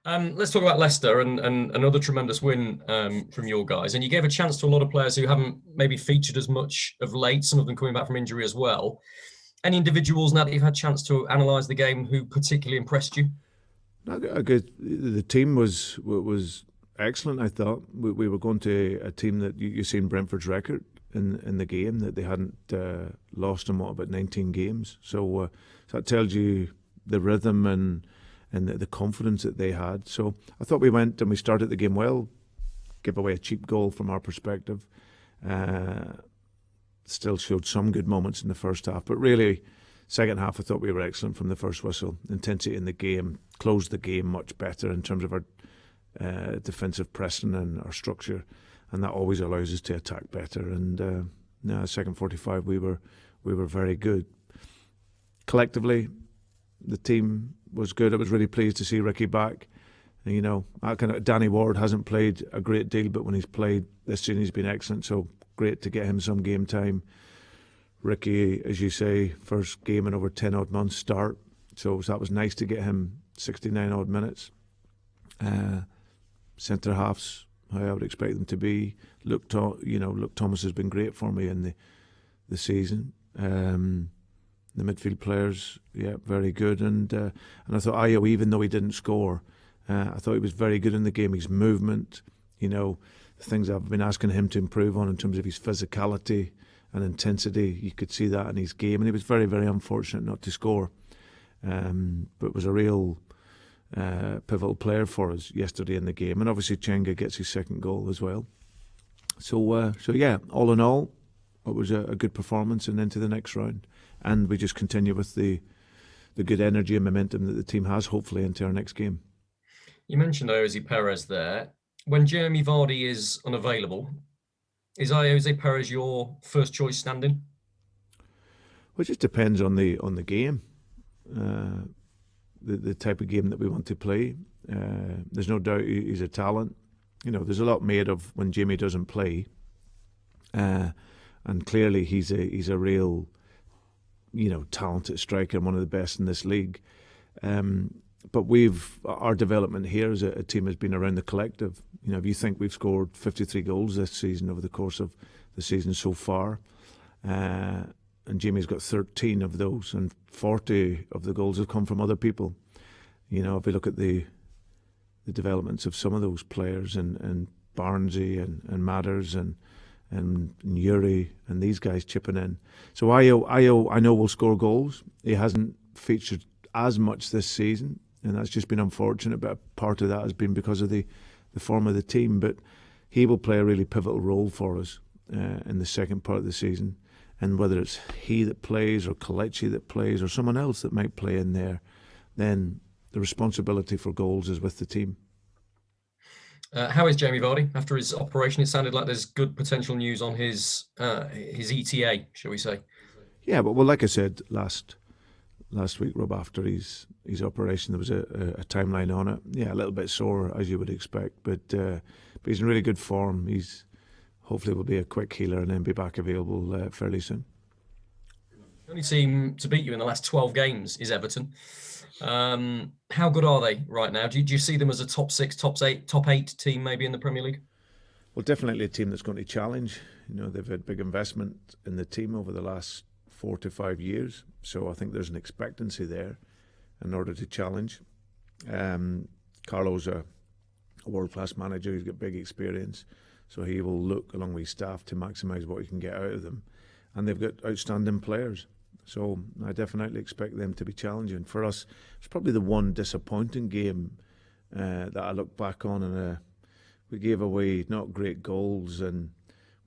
Let's talk about Leicester and another tremendous win from your guys. And you gave a chance to a lot of players who haven't maybe featured as much of late, some of them coming back from injury as well. Any individuals now that you've had a chance to analyse the game who particularly impressed you? The team was excellent. I thought we were going to a team that you seen Brentford's record in the game, that they hadn't lost in about 19 games. So that tells you the rhythm and the confidence that they had. So I thought we went and we started the game well, give away a cheap goal from our perspective. Still showed some good moments in the first half, but really, second half I thought we were excellent from the first whistle. Intensity in the game, closed the game much better in terms of our defensive pressing and our structure, and that always allows us to attack better. And second 45 we were very good. Collectively, the team was good. I was really pleased to see Ricky back. And, you know, Danny Ward hasn't played a great deal, but when he's played this season, he's been excellent. So great to get him some game time. Ricky, as you say, first game in over 10 odd months start. So that was nice to get him 69 odd minutes. Centre halves, how I would expect them to be. Luke Thomas has been great for me in the season. The midfield players, yeah, very good. And I thought Ayo, even though he didn't score, I thought he was very good in the game. His movement, you know, the things I've been asking him to improve on in terms of his physicality and intensity, you could see that in his game. And he was very, very unfortunate not to score. But was a real pivotal player for us yesterday in the game. And obviously Chenga gets his second goal as well. So yeah, all in all, it was a good performance and into the next round. And we just continue with the good energy and momentum that the team has, hopefully, into our next game. You mentioned Jose Perez there. When Jamie Vardy is unavailable, is Jose Perez your first choice standing? Well, it just depends on the game, the type of game that we want to play. There's no doubt he's a talent. You know, there's a lot made of when Jamie doesn't play, and clearly he's a real, you know, talented striker and one of the best in this league. But our development here as a team has been around the collective. You know, if you think we've scored 53 goals this season over the course of the season so far, and Jamie's got 13 of those, and 40 of the goals have come from other people. You know, if we look at the developments of some of those players, and Barnesy and Matters and Yuri and these guys chipping in. So Ayo, I know will score goals. He hasn't featured as much this season, and that's just been unfortunate, but part of that has been because of the form of the team. But he will play a really pivotal role for us in the second part of the season. And whether it's he that plays or Kelechi that plays or someone else that might play in there, then the responsibility for goals is with the team. How is Jamie Vardy after his operation? It sounded like there's good potential news on his ETA, shall we say? Yeah, but well, like I said last week, Rob, after his operation, there was a timeline on it. Yeah, a little bit sore as you would expect, but he's in really good form. He's hopefully will be a quick healer and then be back available fairly soon. The only team to beat you in the last 12 games is Everton. How good are they right now? Do you see them as a top 6, top 8 team maybe in the Premier League? Well, definitely a team that's going to challenge. You know, they've had big investment in the team over the last 4 to 5 years, so I think there's an expectancy there in order to challenge. Carlo's a world-class manager. He's got big experience, so he will look along with his staff to maximise what he can get out of them. And they've got outstanding players. So I definitely expect them to be challenging. For us, it's probably the one disappointing game that I look back on, and we gave away not great goals and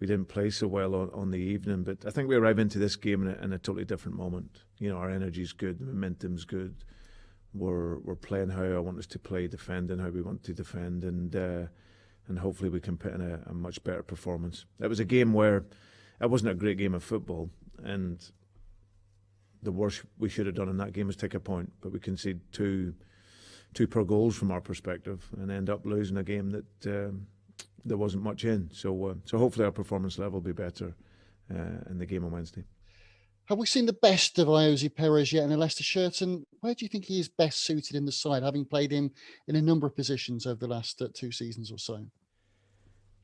we didn't play so well on the evening. But I think we arrive into this game in a totally different moment. You know, our energy's good, the momentum's good. We're playing how I want us to play, defending how we want to defend, and hopefully we can put in a much better performance. It was a game where it wasn't a great game of football, and the worst we should have done in that game was take a point, but we conceded two poor goals from our perspective and end up losing a game that there wasn't much in. So hopefully our performance level will be better in the game on Wednesday. Have we seen the best of Iosi Perez yet in a Leicester shirt? And where do you think he is best suited in the side, having played him in a number of positions over the last 2 seasons or so?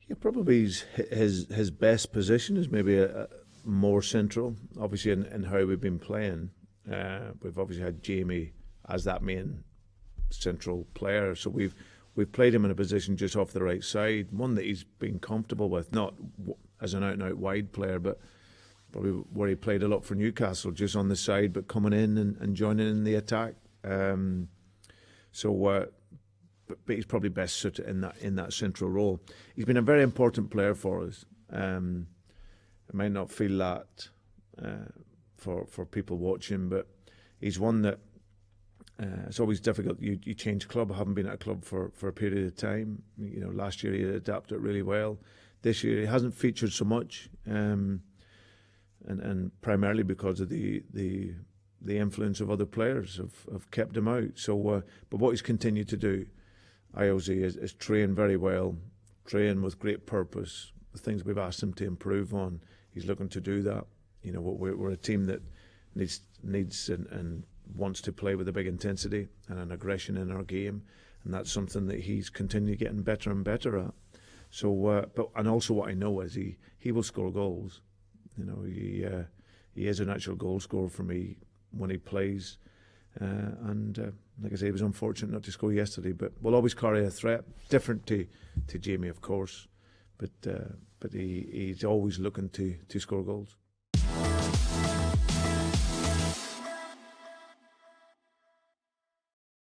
Yeah, probably his best position is maybe a more central. Obviously, in how we've been playing, we've obviously had Jamie as that main central player. So we've played him in a position just off the right side, one that he's been comfortable with, not as an out-and-out wide player, but probably where he played a lot for Newcastle, just on the side, but coming in and joining in the attack. But he's probably best suited in that central role. He's been a very important player for us. I might not feel that for people watching, but he's one that it's always difficult. You change club. I haven't been at a club for a period of time. Last year he adapted really well. This year he hasn't featured so much, and primarily because of the influence of other players have kept him out. So, but what he's continued to do, Iosi, is train very well, train with great purpose. The things we've asked him to improve on, he's looking to do that. We're a team that needs and wants to play with a big intensity and an aggression in our game, and that's something that he's continually getting better and better at. So, and also what I know is he will score goals. He is a natural goal scorer for me when he plays. Like I say, he was unfortunate not to score yesterday, but will always carry a threat, different to Jamie, of course. But he's always looking to score goals.